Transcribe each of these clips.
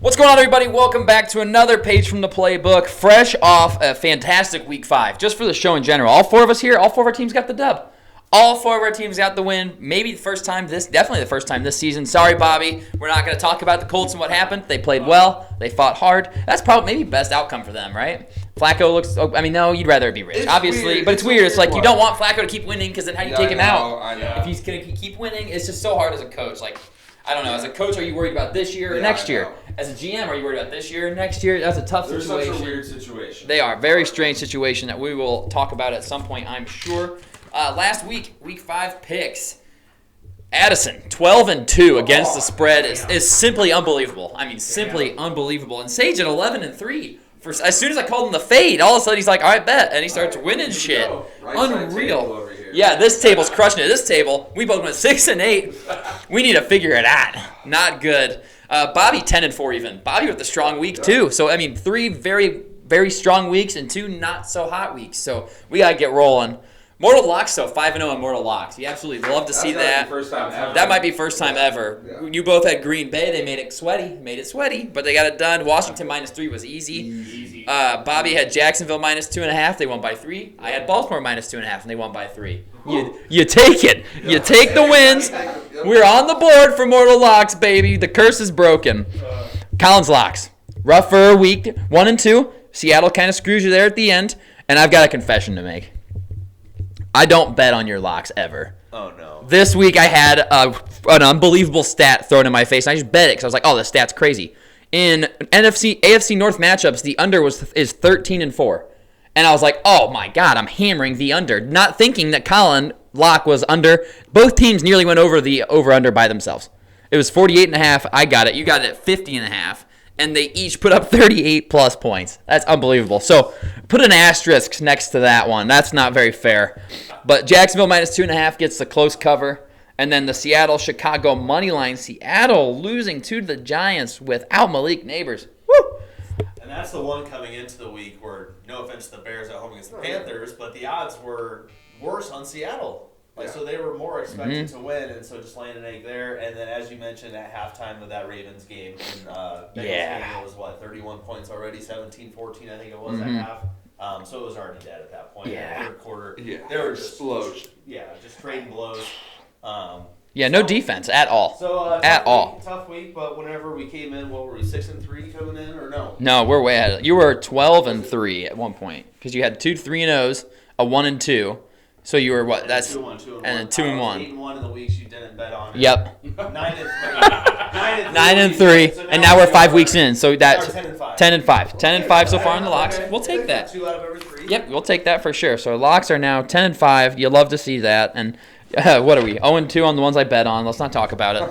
What's going on, everybody? Welcome back to another page from the playbook. Fresh off a fantastic week 5. Just for the show in general. All four of us here, all four of our teams got the dub. All four of our teams got the win. Maybe definitely the first time this season. Sorry, Bobby. We're not going to talk about the Colts and what happened. They played well. They fought hard. That's probably maybe best outcome for them, right? Flacco looks, no, you'd rather it be Rich, obviously. Weird. But it's weird. It's like you don't want Flacco to keep winning because then how do you take him out? I know. If he's going to keep winning, it's just so hard as a coach. I don't know. As a coach, are you worried about this year or next year? As a GM, are you worried about this year or next year? That's a tough situation. Such a weird situation. They are. Very strange situation that we will talk about at some point, I'm sure. Last week, week 5 picks. Addison, 12-2 against the spread is simply unbelievable. Simply unbelievable. And Sage at 11-3. As soon as I called him the fade, all of a sudden he's like, all right, bet. And he starts winning shit. Unreal. Yeah, this table's crushing it. This table, we both went 6-8. We need to figure it out. Not good. Bobby 10-4 even. Bobby with a strong week too. So 3 very, very strong weeks and 2 not so hot weeks. So we gotta get rolling. Mortal Locks though, 5-0 on Mortal Locks. You absolutely love to see that. First time ever. That might be first time ever. Yeah. You both had Green Bay. They made it sweaty, but they got it done. Washington -3 was easy. Bobby had Jacksonville -2.5. They won by 3. I had Baltimore -2.5, and they won by 3. You take it. You take the wins. We're on the board for Mortal Locks, baby. The curse is broken. Collins Locks. Rougher week. 1-2. Seattle kind of screws you there at the end. And I've got a confession to make. I don't bet on your locks ever. Oh, no. This week I had an unbelievable stat thrown in my face. And I just bet it because I was like, oh, this stat's crazy. In AFC North matchups, the under is 13-4. And I was like, oh, my God, I'm hammering the under. Not thinking that Colin Lock was under. Both teams nearly went over the over-under by themselves. It was 48.5. I got it. You got it at 50.5. And they each put up 38-plus points. That's unbelievable. So put an asterisk next to that one. That's not very fair. But Jacksonville -2.5 gets the close cover. And then the Seattle-Chicago money line. Seattle losing to the Giants without Malik Neighbors. Woo! And that's the one coming into the week where, no offense to the Bears at home against the Panthers, but the odds were worse on Seattle. So they were more expected to win, and so just laying an egg there. And then, as you mentioned, at halftime of that Ravens game, Bengals game, it was, 31 points already, 17-14, I think it was at half. So it was already dead at that point. Yeah. In the third quarter. Yeah. They were explosion. Just trading blows. No defense at all. So tough week, but whenever we came in, what were we, 6-3 coming in, or no? No, we're way ahead. You were 12-3 at one point because you had 2 3-0s, a 1-2. So you were what? That's 2-1, and then 2-1. 8-1 in the weeks you didn't bet on. Yep. 9-3. 9-3, So and now we're 5 weeks in. So that's 10-5. 10-5. 10-5 so far in the locks. We'll take that. 2 out of every 3. Yep, we'll take that for sure. So locks are now 10-5. You love to see that. And what are we? 0-2 on the ones I bet on. Let's not talk about it.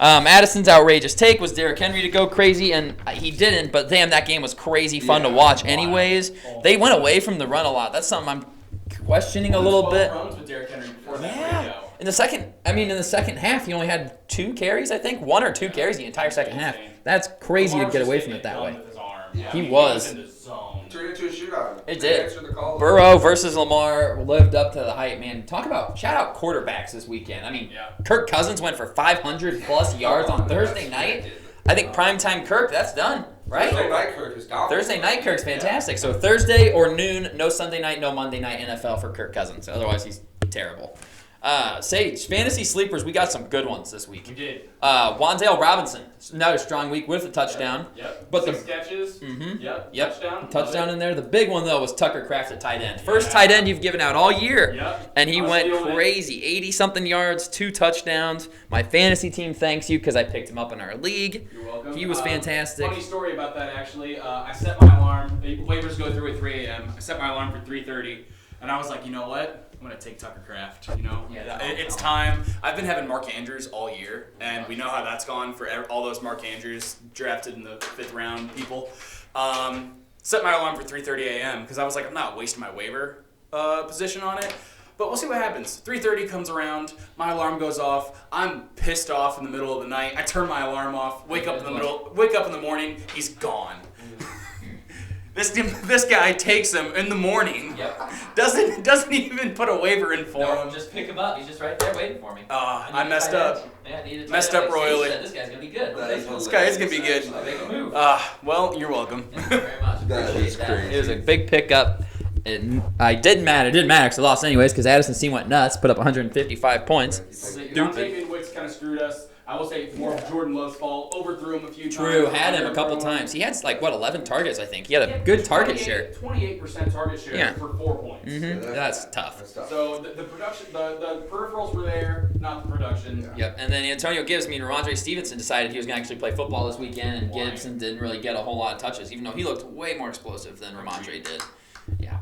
Addison's outrageous take was Derrick Henry to go crazy, and he didn't. But damn, that game was crazy fun to watch. Anyways, they went away from the run a lot. That's something I'm questioning a little bit. In the second half, he only had 2 carries, I think. 1 or 2 carries the entire second half. That's crazy to get away from it that way. He was. Turned into a shootout. It did. Burrow versus Lamar lived up to the hype, man. Shout out quarterbacks this weekend. Kirk Cousins went for 500-plus yards on Thursday night. I think primetime Kirk, that's done, right? Thursday night Kirk is down. Thursday night Kirk's fantastic. So Thursday or noon, no Sunday night, no Monday night NFL for Kirk Cousins. Otherwise, he's terrible. Sage, fantasy sleepers, we got some good ones this week. We did. Wan'Dale Robinson, another strong week with a touchdown. Yep. But 6 catches. Yep. Touchdown In there. The big one, though, was Tucker Kraft at tight end. First tight end you've given out all year. Yep. And he went crazy. 80-something yards, 2 touchdowns. My fantasy team thanks you because I picked him up in our league. You're welcome. He was fantastic. Funny story about that, actually. I set my alarm. Waivers go through at 3 a.m. I set my alarm for 3:30. And I was like, you know what? I'm going to take Tucker Kraft, it's time. I've been having Mark Andrews all year, and we know how that's gone for all those Mark Andrews drafted in the 5th round people. Set my alarm for 3:30 a.m. because I was like, I'm not wasting my waiver position on it. But we'll see what happens. 3:30 comes around, my alarm goes off. I'm pissed off in the middle of the night. I turn my alarm off, wake up in the morning, he's gone. This guy takes him in the morning. Yep. Doesn't even put a waiver in for No, him. just pick him up. He's just right there waiting for me. I messed up. Yeah, I needed Messed to up royally. This guy's gonna be good. This guy is gonna be good. Make a move. Well, you're welcome. Thank you very much. That Appreciate is that. crazy. It was a big pickup. It didn't matter because I lost anyways because Addison's team went nuts, put up 155 points. Dante Wicks kind of screwed us. I will say it's more of Jordan Love's fault. Overthrew him a few times. True, had him a couple times. He had 11 targets, I think. He had a good target share. 28% target share for 4 points. Mm-hmm. That's tough. So the production, the peripherals were there, not the production. Yep, and then Antonio Gibbs, Ramondre Stevenson decided he was going to actually play football this weekend, and Gibson didn't really get a whole lot of touches, even though he looked way more explosive than Ramondre did. Yeah.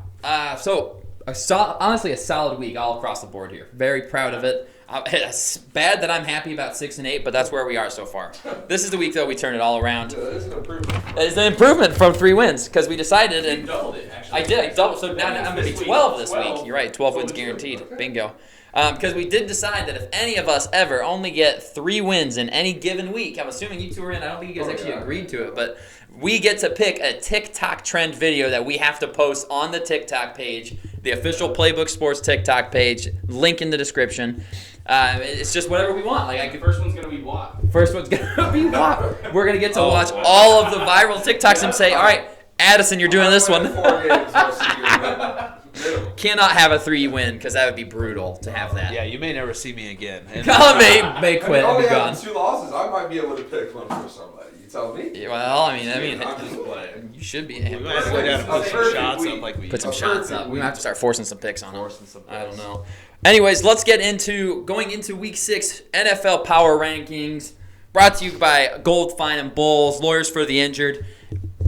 So, honestly, a solid week all across the board here. Very proud of it. It's bad that I'm happy about 6 and 8, but that's where we are so far. This is the week, though, we turn it all around. Yeah, that is an improvement. It's an improvement from 3 wins, because we decided, You and doubled it, actually. I did. I doubled. So now I'm going to be 12 this week. You're right. 12 wins Okay. guaranteed. Bingo. Because we did decide that if any of us ever only get 3 wins in any given week, I'm assuming you two are in. I don't think you guys actually agreed to it, but we get to pick a TikTok trend video that we have to post on the TikTok page, the official Playbook Sports TikTok page. Link in the description. It's just whatever we want. The first one's gonna be what? First one's gonna be what? We're gonna get to watch all of the viral TikToks and say, all right, Addison, you're doing this one. 4 games most of the year. Cannot have a 3 win because that would be brutal to have that. Yeah, you may never see me again. And Colin may quit and only be gone. having 2 losses, I might be able to pick one for somebody. You tell me. Yeah, well, I mean, I'm just playing. you should be. we might have to go down and put some shots up like we Put some used. shots up. We might have to start forcing some picks on them. Forcing some I don't picks. know. Anyways, let's get into going into Week 6 NFL Power Rankings. Brought to you by Gold Fine and Bulls, Lawyers for the Injured.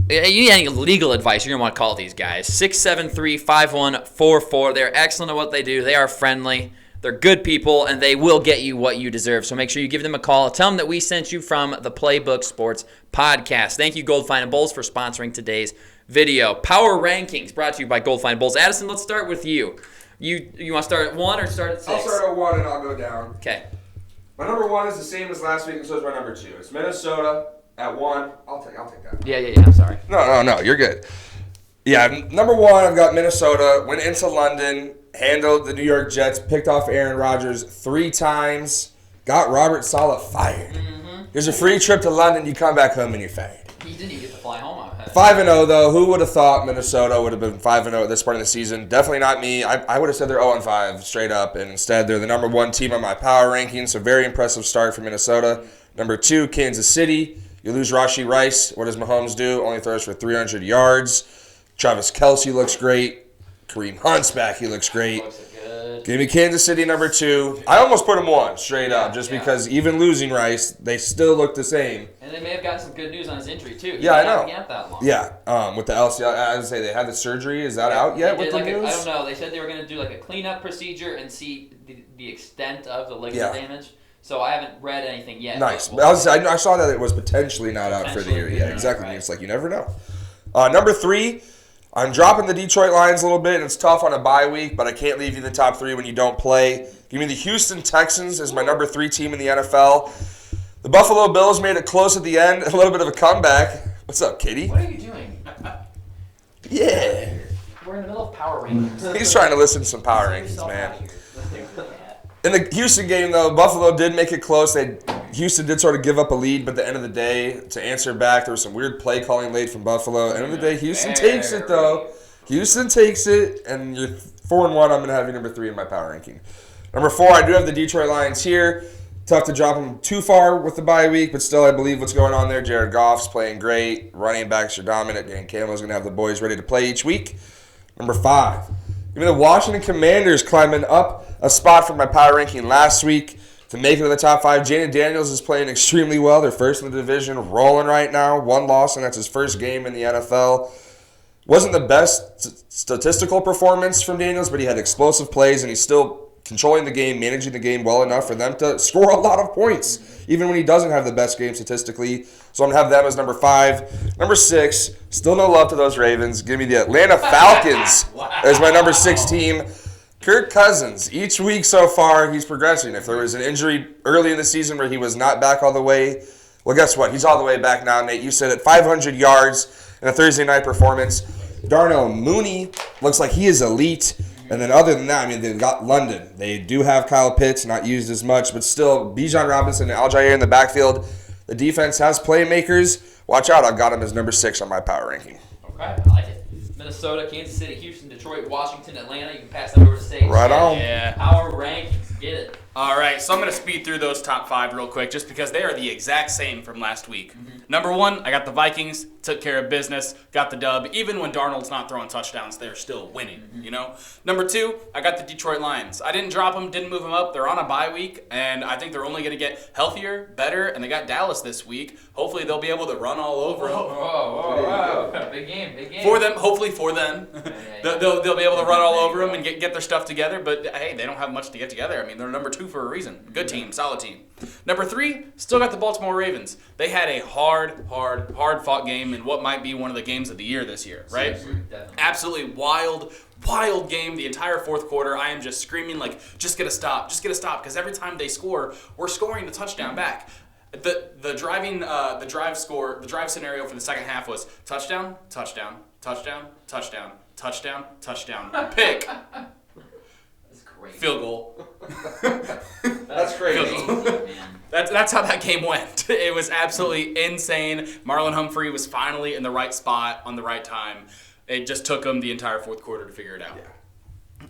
You need any legal advice, you're going to want to call these guys. 673-5144. They're excellent at what they do. They are friendly. They're good people, and they will get you what you deserve. So make sure you give them a call. Tell them that we sent you from the Playbook Sports Podcast. Thank you, Gold Fine and Bulls, for sponsoring today's video. Power Rankings brought to you by Gold Fine and Bulls. Addison, let's start with you. You want to start at 1 or start at 6? I'll start at 1 and I'll go down. Okay. My number 1 is the same as last week, and so is my number 2. It's Minnesota at 1. I'll take that. Yeah. I'm sorry. No, you're good. Yeah, number 1, I've got Minnesota. Went into London, handled the New York Jets, picked off Aaron Rodgers 3 times, got Robert Salah fired. Here's a free trip to London. You come back home and you're fired. He didn't even get to fly home. 5-0 though. Who would have thought Minnesota would have been 5-0 at this point in the season? Definitely not me. I would have said they're 0-5 straight up, and instead they're the number 1 team on my power rankings. So very impressive start for Minnesota. Number 2, Kansas City. You lose Rashee Rice. What does Mahomes do? Only throws for 300 yards. Travis Kelce looks great. Kareem Hunt's back. He looks great. Give me Kansas City number 2. I almost put them 1 straight up just because even losing Rice, they still look the same. And they may have gotten some good news on his injury, too. Yeah, I know. He out that long. Yeah, with the LCL, I would say they had the surgery. Is that out yet They with did the news? I don't know. They said they were going to do a cleanup procedure and see the extent of the ligament damage. So I haven't read anything yet. Nice. I saw that it was potentially not out for the year. Yeah, exactly. Right. It's like you never know. Number 3, I'm dropping the Detroit Lions a little bit, and it's tough on a bye week, but I can't leave you the top 3 when you don't play. Give me the Houston Texans as my number 3 team in the NFL. The Buffalo Bills made it close at the end, a little bit of a comeback. What's up, Kitty? What are you doing? Yeah. We're in the middle of power rankings. He's trying to listen to some power rankings, man. In the Houston game, though, Buffalo did make it close. Houston did sort of give up a lead, but at the end of the day, to answer back, there was some weird play calling late from Buffalo. End of the day, Houston takes it, though. Houston takes it, and you're 4-1. I'm going to have you number 3 in my power ranking. Number 4, I do have the Detroit Lions here. Tough to drop them too far with the bye week, but still I believe what's going on there. Jared Goff's playing great. Running backs are dominant. Dan Campbell's going to have the boys ready to play each week. Number 5, give me the Washington Commanders climbing up a spot from my power ranking last week to make it to the top 5. Jaden Daniels is playing extremely well. They're first in the division, rolling right now. 1 loss, and that's his first game in the NFL. Wasn't the best statistical performance from Daniels, but he had explosive plays, and he's still controlling the game, managing the game well enough for them to score a lot of points, even when he doesn't have the best game statistically. So I'm going to have them as number 5. Number 6, still no love to those Ravens. Give me the Atlanta Falcons as my number 6 team. Kirk Cousins, each week so far, he's progressing. If there was an injury early in the season where he was not back all the way, well, guess what? He's all the way back now, Nate. You said it, 500 yards in a Thursday night performance. Darnell Mooney looks like he is elite. And then other than that, I mean, they've got London. They do have Kyle Pitts, not used as much, but still, Bijan Robinson and Aljair in the backfield. The defense has playmakers. Watch out, I've got him as number 6 on my power ranking. Okay, I like it. Minnesota, Kansas City, Houston, Detroit, Washington, Atlanta. You can pass that over to Sage. Right on. Yeah. Power rankings. Get it. All right, so I'm going to speed through those top 5 real quick just because they are the exact same from last week. Number 1, I got the Vikings, took care of business, got the dub. Even when Darnold's not throwing touchdowns, they're still winning, you know? Number 2, I got the Detroit Lions. I didn't drop them, didn't move them up. They're on a bye week, and I think they're only going to get healthier, better, and they got Dallas this week. Hopefully they'll be able to run all over them. Whoa. Big game. For them, hopefully for them. They'll be able to run all over them and get their stuff together, but hey, they don't have much to get together. I mean, they're number 2 for a reason. Good team, solid team. Number 3, still got the Baltimore Ravens. They had a hard-fought game in what might be one of the games of the year this year, right? Absolutely wild game the entire fourth quarter. I am just screaming like, just get a stop, because every time they score, we're scoring a touchdown back. The drive scenario for the second half was touchdown, pick. Great. Field goal. That's crazy. That's how that game went. It was absolutely insane. Marlon Humphrey was finally in the right spot on the right time. It just took him the entire fourth quarter to figure it out.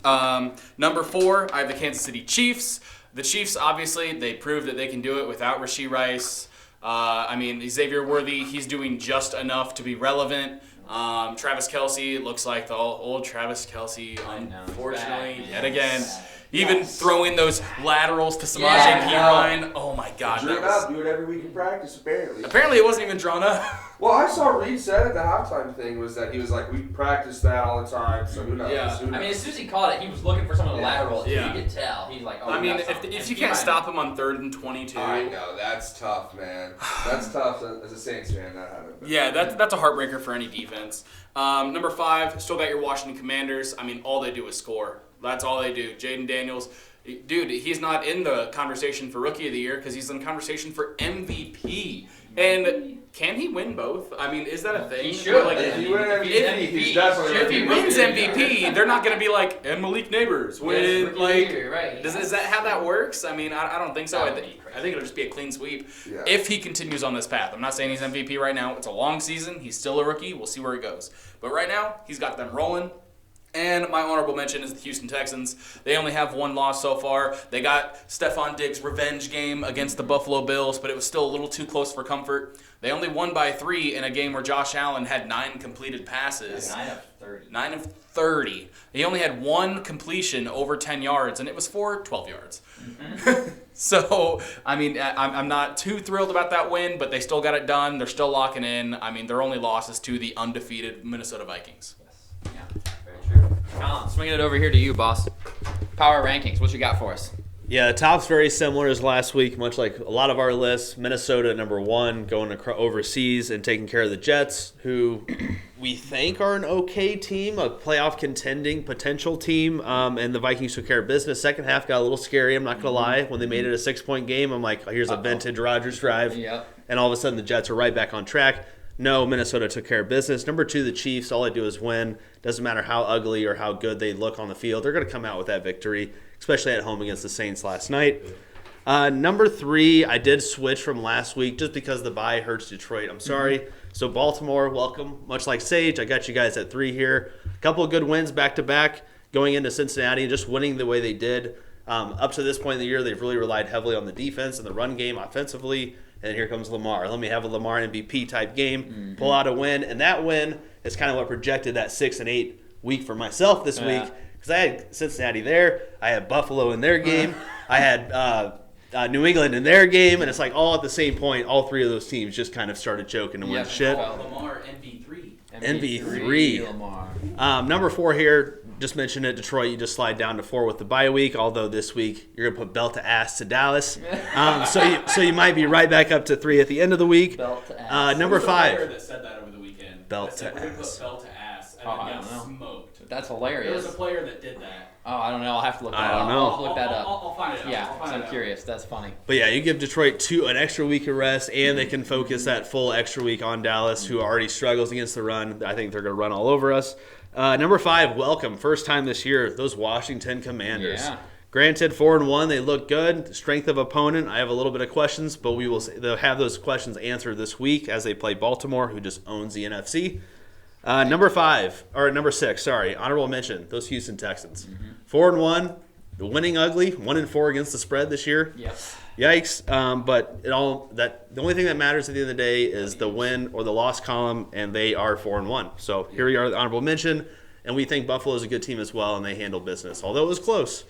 Yeah. Number 4, I have the Kansas City Chiefs. The Chiefs, obviously, they proved that they can do it without Rashee Rice. I mean, Xavier Worthy, he's doing just enough to be relevant. Travis Kelce looks like the old Travis Kelce, unfortunately, yet again. Even throwing those laterals to Samaje Perine. Oh my God. Drew it up, do it every week in practice, apparently. Apparently it wasn't even drawn up. Well, I saw Reed said at the halftime thing was that he was like, we practice that all the time, so who knows? Yeah. I mean, as soon as he caught it, he was looking for some of the laterals. Yeah. You could tell. He's like, oh, I mean, if you can't stop him on 3rd and 22. I know, that's tough, man. That's tough as a Saints fan, that happened. Yeah, that's a heartbreaker for any defense. Number 5, still got your Washington Commanders. I mean, all they do is score. That's all they do. Jaden Daniels, dude, he's not in the conversation for Rookie of the Year because he's in the conversation for MVP. And can he win both? I mean, is that a thing? He should. Like, if he wins MVP, he's definitely if he wins MVP, they're not going to be like, and Malik Neighbors win. Like, right. Is that how that works? I mean, I don't think so. I think it'll just be a clean sweep if he continues on this path. I'm not saying he's MVP right now. It's a long season. He's still a rookie. We'll see where he goes. But right now, he's got them rolling. And my honorable mention is the Houston Texans. They only have 1 loss so far. They got Stephon Diggs' revenge game against the Buffalo Bills, but it was still a little too close for comfort. They only won by 3 in a game where Josh Allen had 9 completed passes. 9 of 30. 9 of 30. He only had 1 completion over 10 yards, and it was for 12 yards. So, I mean, I'm not too thrilled about that win, but they still got it done. They're still locking in. I mean, their only loss is to the undefeated Minnesota Vikings. Yes. Yeah. Very true. Tom, swinging it over here to you, boss. Power rankings. What you got for us? Yeah, the top's very similar as last week, much like a lot of our lists. Minnesota number 1, going overseas and taking care of the Jets, who we think are an okay team, a playoff contending potential team, and the Vikings took care of business. Second half got a little scary, I'm not going to lie. When they made it a 6-point game, I'm like, oh, here's a vintage Rodgers drive. Yep. And all of a sudden the Jets are right back on track. No, Minnesota took care of business. Number 2, the Chiefs. All they do is win. Doesn't matter how ugly or how good they look on the field. They're going to come out with that victory, especially at home against the Saints last night. Number 3, I did switch from last week just because the bye hurts Detroit. I'm sorry. So Baltimore, welcome. Much like Sage, I got you guys at 3 here. A couple of good wins back-to-back going into Cincinnati and just winning the way they did. Up to this point in the year, they've really relied heavily on the defense and the run game offensively. And here comes Lamar. Let me have a Lamar MVP type game, pull out a win. And that win is kind of what projected that 6-8 week for myself this week. Because I had Cincinnati there. I had Buffalo in their game. I had New England in their game. And it's like all at the same point, all 3 of those teams just kind of started choking and went shit. Lamar MVP3. MVP3. Lamar. Number 4 here. Just mentioned it, Detroit, you just slide down to 4 with the bye week, although this week you're going to put belt to ass to Dallas. So you might be right back up to 3 at the end of the week. Belt to ass. Number 5. That said that over the weekend. Belt to we're gonna ass. put belt to ass. and Oh, then I got don't know. smoked. That's There hilarious. was a player that did that. Oh, I don't know. I'll have to look that I up. don't know. I'll have to look that up. I'll find it out. Yeah, I'll 'cause find I'm it out. curious. That's funny. But yeah, you give Detroit an extra week of rest, and they can focus that full extra week on Dallas, who already struggles against the run. I think they're going to run all over us. Number 5, welcome. First time this year, those Washington Commanders. Yeah. Granted, 4-1, they look good. Strength of opponent, I have a little bit of questions, but they'll have those questions answered this week as they play Baltimore, who just owns the NFC. Number 6, honorable mention, those Houston Texans. 4-1, winning ugly, 1-4 against the spread this year. Yep. Yikes! But the only thing that matters at the end of the day is the win or the loss column, and they are 4-1. So here we are, the honorable mention, and we think Buffalo is a good team as well, and they handle business, although it was close.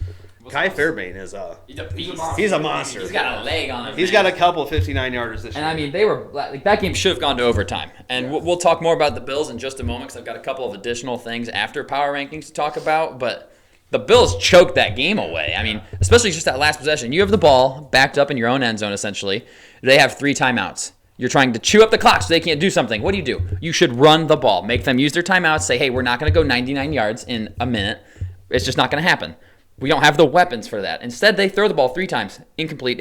Kai Fairbairn is He's a beast. he's a monster. He's got a leg on him. He's man. got a couple of 59-yarders this year. And I mean, they were like that game should have gone to overtime. And we'll talk more about the Bills in just a moment because I've got a couple of additional things after power rankings to talk about. But the Bills choked that game away. I mean, especially just that last possession. You have the ball backed up in your own end zone, essentially. They have 3 timeouts. You're trying to chew up the clock so they can't do something. What do? You should run the ball. Make them use their timeouts. Say, hey, we're not going to go 99 yards in a minute. It's just not going to happen. We don't have the weapons for that. Instead, they throw the ball 3 times. Incomplete,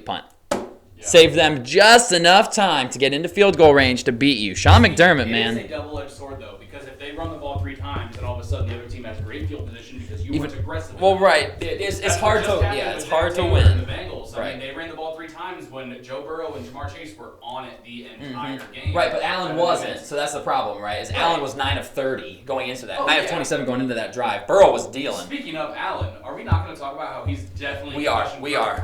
punt. Yeah. Save them just enough time to get into field goal range to beat you. Sean McDermott, man. It is a double-edged sword, though, because if they run the ball 3 times, then all of a sudden the other team has great field position because you went aggressive. Well, right. It's hard to win. The Bengals. I mean, they ran the ball 3 times when Joe Burrow and Jamar Chase were on it the entire game. Right, but Allen wasn't, so that's the problem, right? Allen was 9 of 30 going into that. 9 of 27 going into that drive. Burrow was dealing. Speaking of Allen, are we not going to talk about how he's definitely... We are.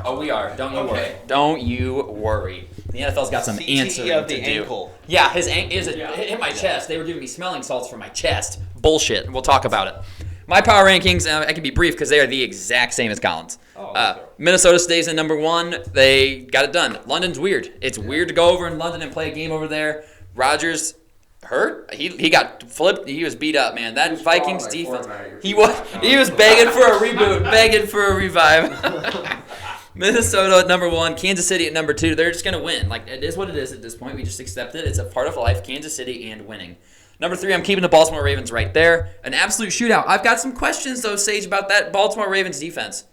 Oh, we are. Don't you worry. Don't you worry. The NFL's got some answering of the to do. ankle. Yeah, his ankle it hit my chest. They were giving me smelling salts for my chest. Bullshit. We'll talk about it. My power rankings, I can be brief because they are the exact same as Colin's. Minnesota stays in number 1. They got it done. London's weird. It's weird to go over in London and play a game over there. Rodgers hurt. He got flipped. He was beat up, man. That Vikings defense. He was begging for a reboot, begging for a revive. Minnesota at number 1, Kansas City at number 2. They're just going to win. Like, it is what it is at this point. We just accept it. It's a part of life, Kansas City and winning. Number 3, I'm keeping the Baltimore Ravens right there. An absolute shootout. I've got some questions, though, Sage, about that Baltimore Ravens defense.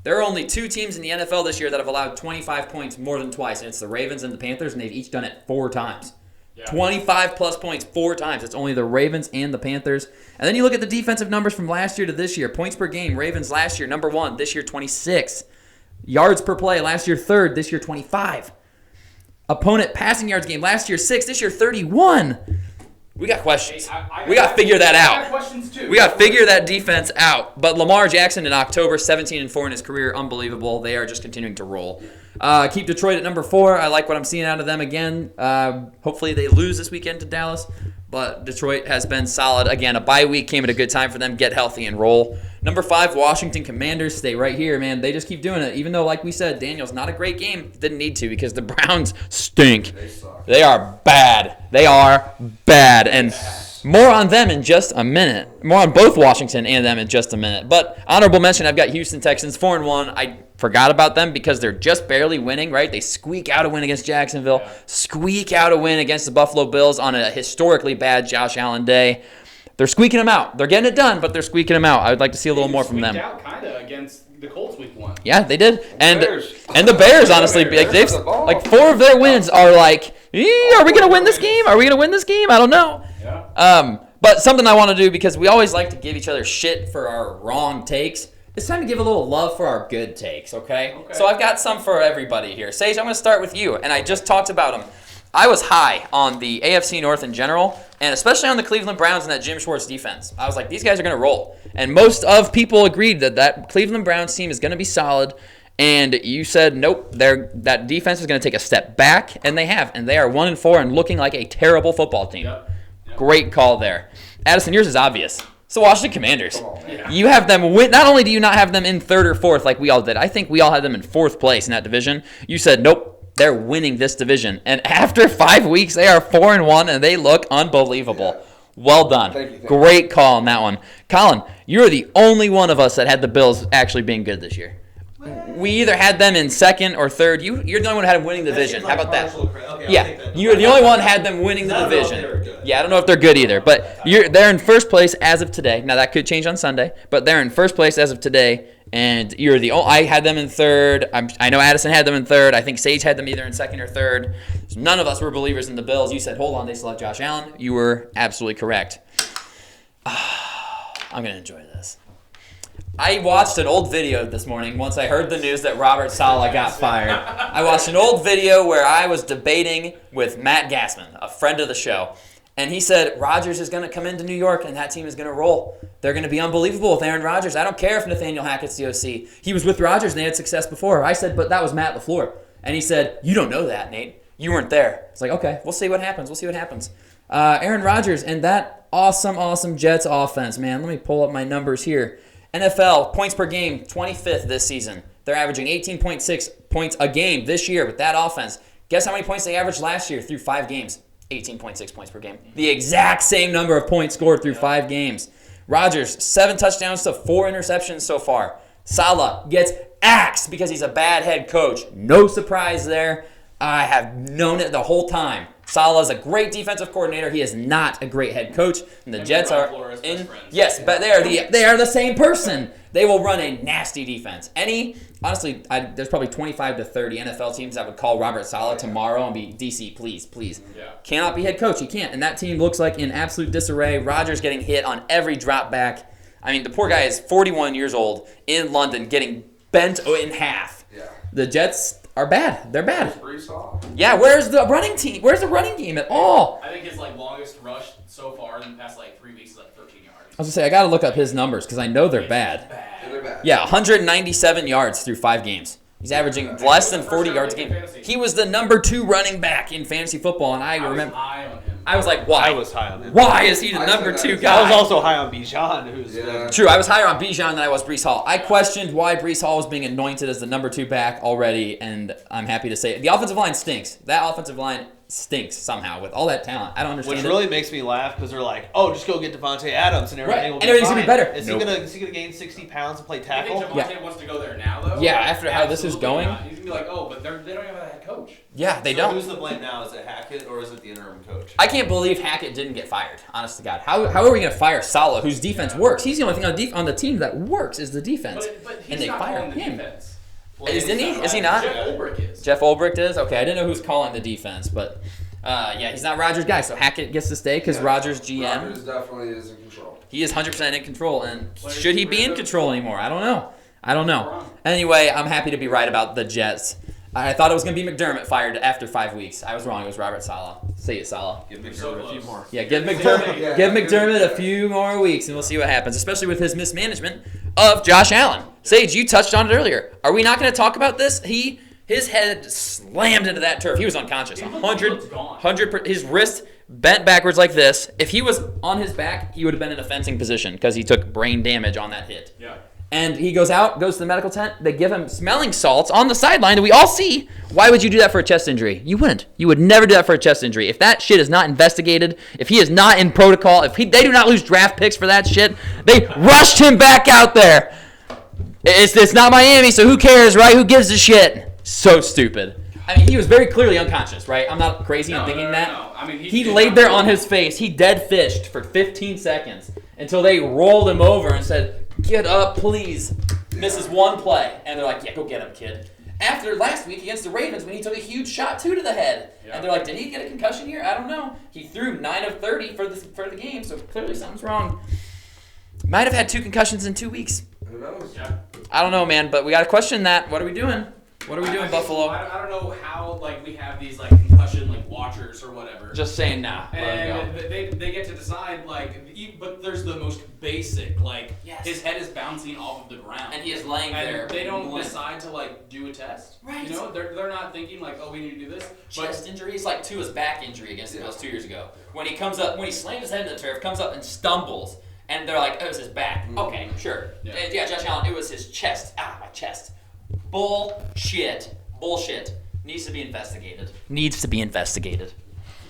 There are only 2 teams in the NFL this year that have allowed 25 points more than twice, and it's the Ravens and the Panthers, and they've each done it 4 times. Yeah. 25-plus points 4 times. It's only the Ravens and the Panthers. And then you look at the defensive numbers from last year to this year. Points per game, Ravens last year, number 1. This year, 26. Yards per play, last year 3rd, this year 25. Opponent passing yards game, last year 6, this year 31. We got questions. We got to figure that out. I got questions too. We got to figure that defense out. But Lamar Jackson in October, 17-4 in his career, unbelievable. They are just continuing to roll. Keep Detroit at number 4. I like what I'm seeing out of them again. Hopefully they lose this weekend to Dallas. But Detroit has been solid. Again, a bye week came at a good time for them. Get healthy and roll. Number 5, Washington Commanders stay right here, man. They just keep doing it. Even though, like we said, Daniel's not a great game. Didn't need to because the Browns stink. They suck. They are bad. They are bad. And more on them in just a minute. More on both Washington and them in just a minute. But honorable mention, I've got Houston Texans 4-1. I forgot about them because they're just barely winning, right? They squeak out a win against Jacksonville, squeak out a win against the Buffalo Bills on a historically bad Josh Allen day. They're squeaking them out. They're getting it done, but they're squeaking them out. I would like to see a little more from them. Out kind of against the Colts week 1. Yeah, they did. And the Bears, honestly, like they've 4 of their wins are like, are we going to win this game? Are we going to win this game? I don't know. Yeah. But something I want to do, because we always like to give each other shit for our wrong takes, it's time to give a little love for our good takes, okay? So I've got some for everybody here. Sage, I'm going to start with you, and I just talked about them. I was high on the AFC North in general, and especially on the Cleveland Browns and that Jim Schwartz defense. I was like, these guys are going to roll. And most of people agreed that Cleveland Browns team is going to be solid, and you said, nope, that defense is going to take a step back, and they have. And they are 1-4 and looking like a terrible football team. Yep. Great call there. Addison, yours is obvious. So Washington Commanders. You have them win. Not only do you not have them in 3rd or 4th like we all did, I think we all had them in 4th place in that division. You said, nope, they're winning this division. And after 5 weeks, they are 4-1, and they look unbelievable. Yeah. Well done. Thank you. Great call on that one. Colin, you're the only one of us that had the Bills actually being good this year. We either had them in second or third. You're the only one who had them winning the division. How about that? Yeah, you're the only one who had them winning the division. Yeah, I don't know if they're good either, but they're in first place as of today. Now that could change on Sunday, but they're in first place as of today. And you're the only. I had them in third. I know Addison had them in third. I think Sage had them either in second or third. So none of us were believers in the Bills. You said, hold on, they select Josh Allen. You were absolutely correct. I'm going to enjoy this. I watched an old video this morning once I heard the news that Robert Salah got fired. I watched an old video where I was debating with Matt Gassman, a friend of the show. And he said, Rodgers is going to come into New York and that team is going to roll. They're going to be unbelievable with Aaron Rodgers. I don't care if Nathaniel Hackett's the OC. He was with Rodgers and they had success before. I said, but that was Matt LaFleur. And he said, you don't know that, Nate. You weren't there. It's like, okay, we'll see what happens. Aaron Rodgers and that awesome Jets offense, man. Let me pull up my numbers here. NFL, points per game, 25th this season. They're averaging 18.6 points a game this year with that offense. Guess how many points they averaged last year through 5 games? 18.6 points per game. The exact same number of points scored through 5 games. Rodgers, 7 touchdowns to 4 interceptions so far. Salah gets axed because he's a bad head coach. No surprise there. I have known it the whole time. Salah's a great defensive coordinator. He is not a great head coach. And the Jets are in. Yes, but they are the same person. They will run a nasty defense. Honestly, there's probably 25 to 30 NFL teams that would call Robert Salah tomorrow and be, DC, please. Yeah. Cannot be head coach. He can't. And that team looks like in absolute disarray. Rodgers getting hit on every drop back. I mean, the poor guy is 41 years old in London getting bent in half. Yeah. The Jets are bad. They're bad. Yeah, where's the running team? Where's the running game at all? I think his longest rush so far in the past 3 weeks is 13 yards. I was going to say, I got to look up his numbers because I know they're bad. They're bad. Yeah, 197 yards through 5 games. He's averaging less than 40 yards a game. He was the number 2 running back in fantasy football, and I remember. High on him. I was like, why? I was high on him. Why is he the number 2 guy? I was also high on Bijan, who's True, I was higher on Bijan than I was Breece Hall. I questioned why Breece Hall was being anointed as the number 2 back already, and I'm happy to say it. The offensive line stinks. That offensive line stinks somehow with all that talent. I don't understand Which really makes me laugh because they're like, oh, just go get Devontae Adams and everything will be everything's fine. Going to be better. Is he gonna gain 60 pounds and play tackle? You think Devontae wants to go there now, though? Yeah, after how this is going. Not. He's going to be like, oh, but they don't have a head coach. Yeah, they don't. Who's the blame now? Is it Hackett or is it the interim coach? I can't believe Hackett didn't get fired, honest to God. How are we going to fire Salah, whose defense works? He's the only thing on the team that works is the defense. But he's and they not fire calling the him. defense. Isn't he? Is he not? Jeff Ulbrich is. Jeff Ulbrich is? Okay, I didn't know who's calling the defense, but yeah, he's not Rodgers' guy, so Hackett gets to stay because Rodgers GM. Rodgers definitely is in control. He is 100% in control, and should he be in control anymore? I don't know. Anyway, I'm happy to be right about the Jets. I thought it was going to be McDermott fired after 5 weeks. I was wrong. It was Robert Salah. Say it, Salah. Give McDermott a few more. Yeah, give McDermott a few more weeks, and we'll see what happens, especially with his mismanagement of Josh Allen. Sage, you touched on it earlier. Are we not going to talk about this? His head slammed into that turf. He was unconscious. 100. His wrist bent backwards like this. If he was on his back, he would have been in a fencing position because he took brain damage on that hit. Yeah. And he goes to the medical tent. They give him smelling salts on the sideline that we all see. Why would you do that for a chest injury? You wouldn't. You would never do that for a chest injury. If that shit is not investigated, if he is not in protocol, they do not lose draft picks for that shit, they rushed him back out there. It's not Miami, so who cares, right? Who gives a shit? So stupid. I mean, he was very clearly unconscious, right? I'm not crazy in thinking that. No. I mean, he laid there on his face. He dead fished for 15 seconds until they rolled him over and said, "Get up, please." Misses one play. And they're like, "Yeah, go get him, kid." After last week against the Ravens when he took a huge shot, too, to the head. Yeah. And they're like, did he get a concussion here? I don't know. He threw 9 of 30 for the game, so clearly something's wrong. Might have had 2 concussions in 2 weeks. Who knows? Yeah. I don't know, man, but we got to question that. What are we doing? What are we doing, Buffalo? I don't know how we have these concussion watchers or whatever. Just saying now. And they get to decide but there's the most basic yes. His head is bouncing off of the ground And he is laying there. They don't decide to do a test. Right. You know, they're not thinking oh, we need to do this. Chest injury is like Tua's back injury against the Bills 2 years ago. When he slammed his head in the turf, comes up and stumbles, and they're like, "Oh, it was his back." Mm-hmm. Okay, sure. Yeah, Josh Allen, it was his chest. My chest. Bullshit. Needs to be investigated.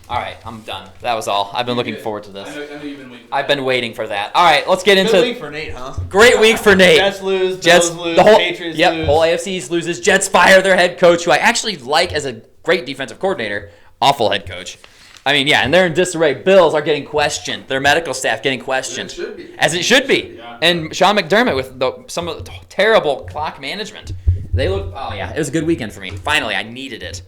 All right, I'm done. That was all. I've been looking forward to this. I know you've been waiting. I've been waiting for that. All right, let's get into Good week for Nate, huh? great week for Nate. Jets lose, Jets Bills lose, the whole Patriots lose. whole AFC East loses. Jets fire their head coach, who I actually like as a great defensive coordinator. Awful head coach. I mean, yeah, and they're in disarray. Bills are getting questioned. Their medical staff getting questioned. As it should be. Yeah. And Sean McDermott with some of the terrible clock management. They look. Oh yeah, it was a good weekend for me. Finally, I needed it.